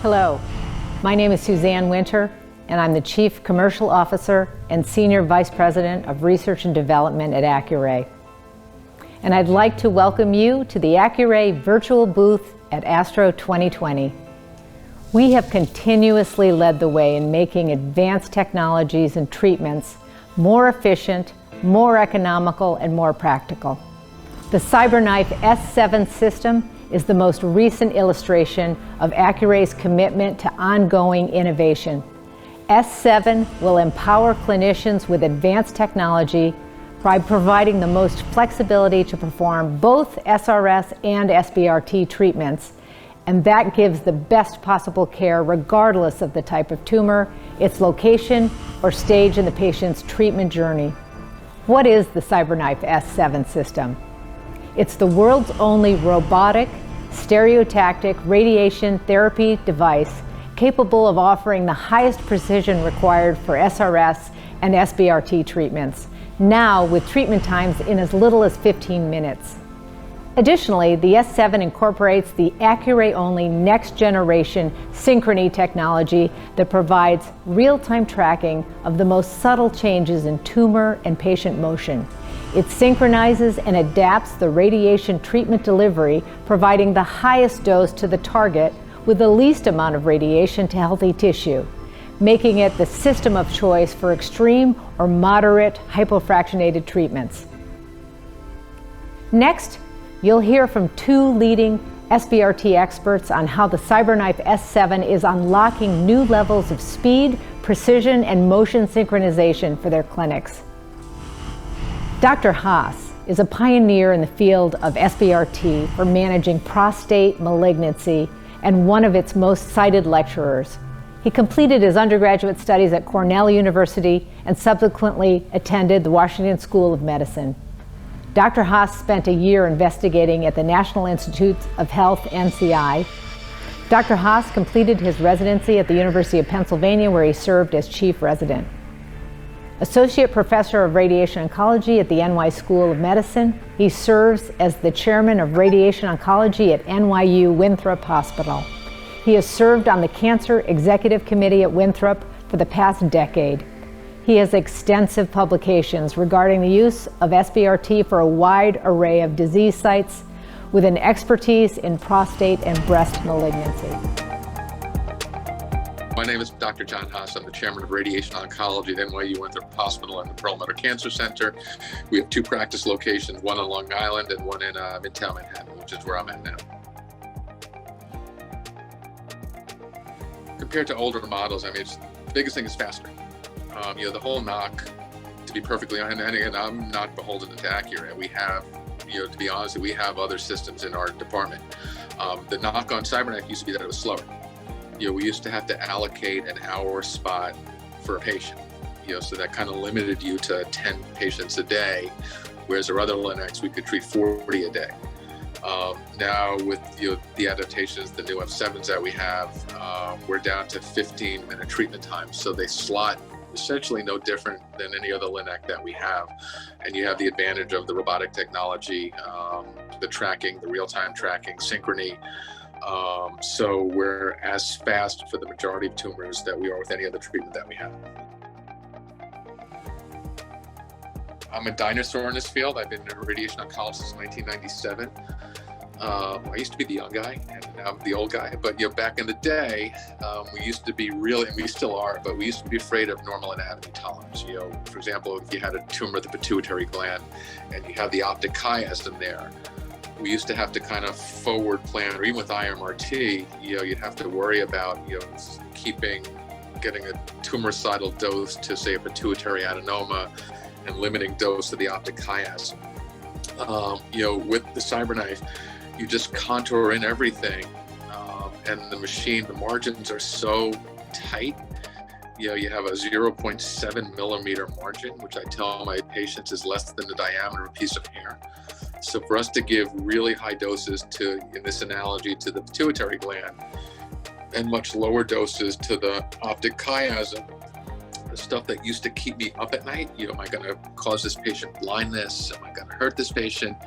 Hello, my name is Suzanne Winter, and I'm the Chief Commercial Officer and Senior Vice President of Research and Development at Accuray. And I'd like to welcome you to the Accuray virtual booth at ASTRO 2020. We have continuously led the way in making advanced technologies and treatments more efficient, more economical, and more practical. The CyberKnife S7 System is the most recent illustration of Accuray's commitment to ongoing innovation. S7 will empower clinicians with advanced technology by providing the most flexibility to perform both SRS and SBRT treatments, and that gives the best possible care regardless of the type of tumor, its location, or stage in the patient's treatment journey. What is the CyberKnife S7 system? It's the world's only robotic, stereotactic radiation therapy device capable of offering the highest precision required for SRS and SBRT treatments, now with treatment times in as little as 15 minutes. Additionally, the S7 incorporates the Accuray-only next-generation Synchrony technology that provides real-time tracking of the most subtle changes in tumor and patient motion. It synchronizes and adapts the radiation treatment delivery, providing the highest dose to the target with the least amount of radiation to healthy tissue, making it the system of choice for extreme or moderate hypofractionated treatments. Next, you'll hear from two leading SBRT experts on how the CyberKnife S7 is unlocking new levels of speed, precision, and motion synchronization for their clinics. Dr. Haas is a pioneer in the field of SBRT for managing prostate malignancy and one of its most cited lecturers. He completed his undergraduate studies at Cornell University and subsequently attended the Washington School of Medicine. Dr. Haas spent a year investigating at the National Institutes of Health, NCI. Dr. Haas completed his residency at the University of Pennsylvania, where he served as chief resident. Associate Professor of Radiation Oncology at the NY School of Medicine, he serves as the Chairman of Radiation Oncology at NYU Winthrop Hospital. He has served on the Cancer Executive Committee at Winthrop for the past decade. He has extensive publications regarding the use of SBRT for a wide array of disease sites with an expertise in prostate and breast malignancy. My name is Dr. John Haas. I'm the Chairman of Radiation Oncology at NYU Winthrop Hospital and the Perlmutter Cancer Center. We have two practice locations, one on Long Island and one in Midtown Manhattan, which is where I'm at now. Compared to older models, the biggest thing is faster. The whole knock, to be perfectly honest, and again, I'm not beholden to Accuray. We have, to be honest, we have other systems in our department. The knock on CyberKnife used to be that it was slower. We used to have to allocate an hour spot for a patient, so that kind of limited you to 10 patients a day, whereas our other Linux, we could treat 40 a day. Now with the adaptations, the new F7s that we have, we're down to 15-minute treatment times, so they slot essentially no different than any other Linux that we have. And you have the advantage of the robotic technology, the tracking, the real-time tracking, Synchrony. So we're as fast for the majority of tumors that we are with any other treatment that we have. I'm a dinosaur in this field. I've been a radiation oncologist since 1997. I used to be the young guy, and now I'm the old guy. But back in the day, we used to be really, and we still are, but we used to be afraid of normal anatomy tolerance. For example, if you had a tumor of the pituitary gland and you have the optic chiasm there, we used to have to kind of forward plan, or even with IMRT, you'd have to worry about, getting a tumoricidal dose to, say, a pituitary adenoma and limiting dose to the optic chiasm. With the CyberKnife, you just contour in everything, and the margins are so tight. You have a 0.7 millimeter margin, which I tell my patients is less than the diameter of a piece of hair. So for us to give really high doses to, in this analogy, to the pituitary gland, and much lower doses to the optic chiasm, the stuff that used to keep me up at night, am I going to cause this patient blindness? Am I going to hurt this patient?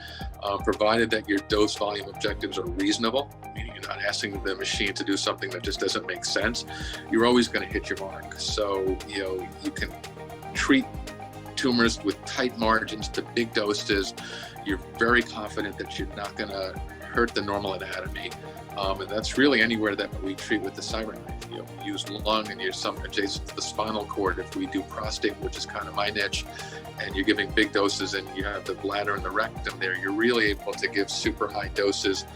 Provided that your dose volume objectives are reasonable, meaning you're not asking the machine to do something that just doesn't make sense, you're always going to hit your mark. So, you can treat tumors with tight margins to big doses. You're very confident that you're not going to hurt the normal anatomy. And that's really anywhere that we treat with the CyberKnife. We use lung and use some adjacent to the spinal cord. If we do prostate, which is kind of my niche, and you're giving big doses and you have the bladder and the rectum there, you're really able to give super high doses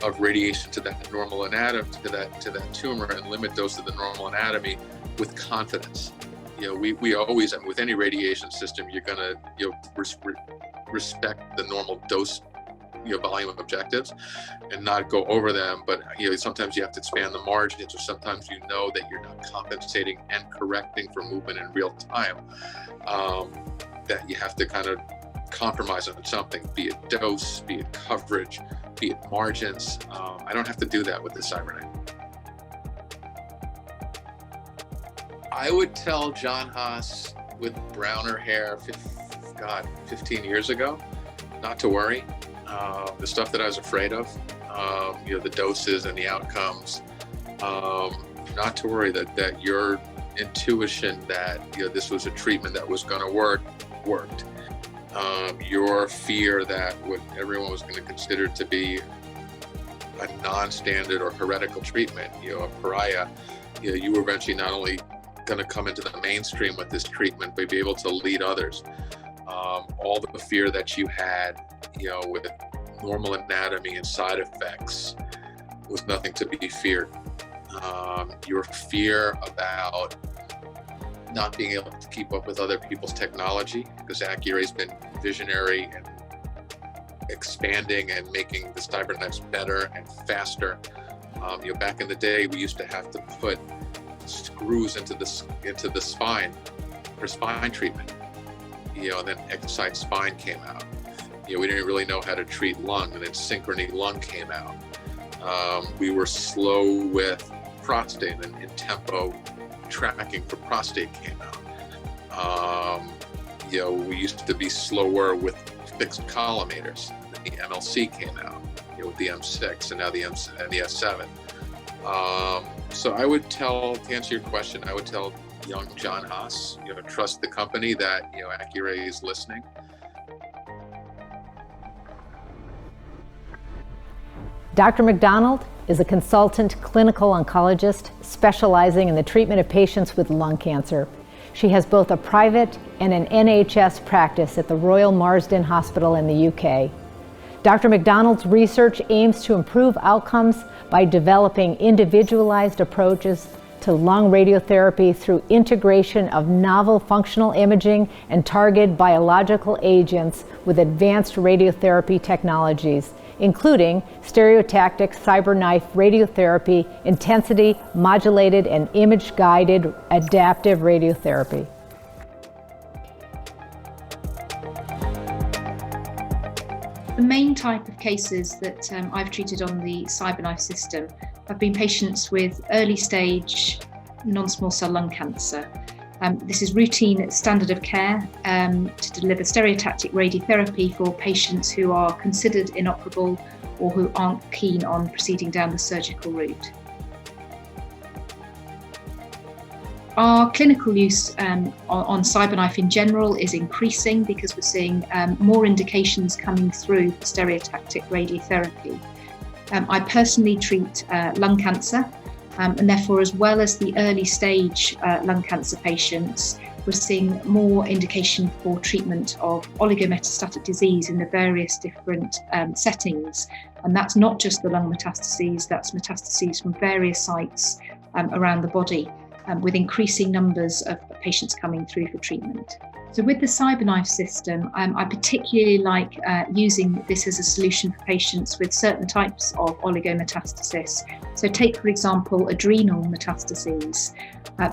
of radiation to that normal anatomy, to that tumor, and limit those to the normal anatomy with confidence. We always, and with any radiation system, you're gonna respect the normal dose volume of objectives and not go over them, but sometimes you have to expand the margins, or sometimes that you're not compensating and correcting for movement in real time, that you have to kind of compromise on something, be it dose, be it coverage, be it margins. I don't have to do that with the CyberKnife. I would tell John Haas with browner hair 15 years ago not to worry. The stuff that I was afraid of, the doses and the outcomes, not to worry, that your intuition that this was a treatment that was going to work worked. Your fear that what everyone was going to consider to be a non-standard or heretical treatment, a pariah, you were eventually not only going to come into the mainstream with this treatment, but be able to lead others. All the fear that you had, with normal anatomy and side effects was nothing to be feared. Your fear about not being able to keep up with other people's technology, because Accuray's been visionary and expanding and making the CyberKnives better and faster. Back in the day, we used to have to put screws into the spine for spine treatment. And then Exide Spine came out. We didn't really know how to treat lung, and then Synchrony Lung came out. We were slow with prostate, and Tempo tracking for prostate came out. We used to be slower with fixed collimators. The MLC came out, with the M6, and now the S7. So I would to answer your question, I would tell young John Haas, trust the company, that Accuray is listening. Dr. McDonald is a consultant clinical oncologist specializing in the treatment of patients with lung cancer. She has both a private and an NHS practice at the Royal Marsden Hospital in the UK. Dr. McDonald's research aims to improve outcomes by developing individualized approaches to lung radiotherapy through integration of novel functional imaging and targeted biological agents with advanced radiotherapy technologies, including stereotactic CyberKnife radiotherapy, intensity modulated and image-guided adaptive radiotherapy. The main type of cases that I've treated on the CyberKnife system have been patients with early stage non-small cell lung cancer. This is routine standard of care to deliver stereotactic radiotherapy for patients who are considered inoperable or who aren't keen on proceeding down the surgical route. Our clinical use on CyberKnife in general is increasing because we're seeing more indications coming through for stereotactic radiotherapy. I personally treat lung cancer, and therefore, as well as the early stage lung cancer patients, we're seeing more indication for treatment of oligometastatic disease in the various different settings. And that's not just the lung metastases, that's metastases from various sites around the body, with increasing numbers of patients coming through for treatment. So with the CyberKnife system, I particularly like using this as a solution for patients with certain types of oligometastasis. So take, for example, adrenal metastases.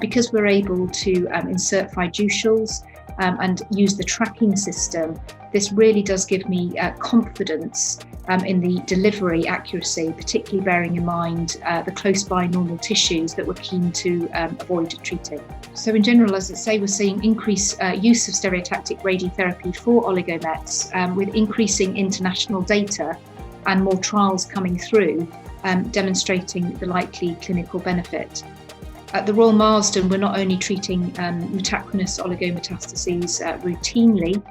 Because we're able to insert fiducials and use the tracking system, this really does give me confidence in the delivery accuracy, particularly bearing in mind the close by normal tissues that we're keen to avoid treating. So in general, as I say, we're seeing increased use of stereotactic radiotherapy for oligomets with increasing international data and more trials coming through demonstrating the likely clinical benefit. At the Royal Marsden, we're not only treating metachronous oligometastases routinely,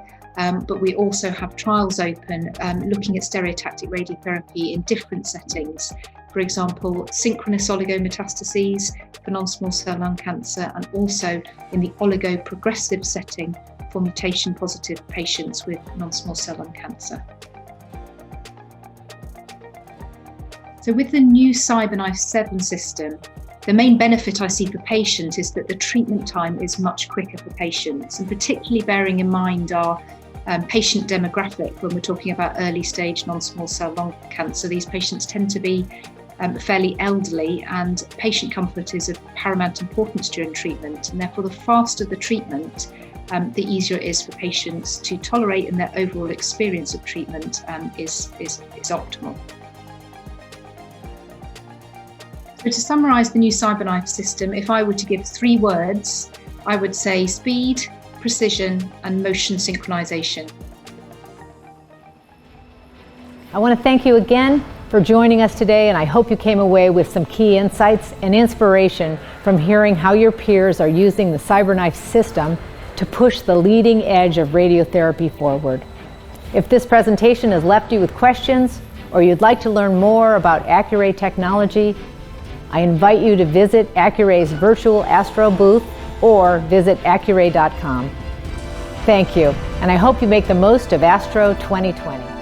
but we also have trials open looking at stereotactic radiotherapy in different settings. For example, synchronous oligometastases for non-small cell lung cancer, and also in the oligoprogressive setting for mutation-positive patients with non-small cell lung cancer. So with the new CyberKnife 7 system, the main benefit I see for patients is that the treatment time is much quicker for patients, and particularly bearing in mind our patient demographic when we're talking about early stage non-small cell lung cancer. These patients tend to be fairly elderly, and patient comfort is of paramount importance during treatment, and therefore the faster the treatment, the easier it is for patients to tolerate, and their overall experience of treatment is optimal. So to summarise the new CyberKnife system, if I were to give 3 words, I would say speed, precision, and motion synchronization. I want to thank you again for joining us today, and I hope you came away with some key insights and inspiration from hearing how your peers are using the CyberKnife system to push the leading edge of radiotherapy forward. If this presentation has left you with questions, or you'd like to learn more about Accuray technology, I invite you to visit Accuray's virtual Astro booth or visit Accuray.com. Thank you, and I hope you make the most of Astro 2020.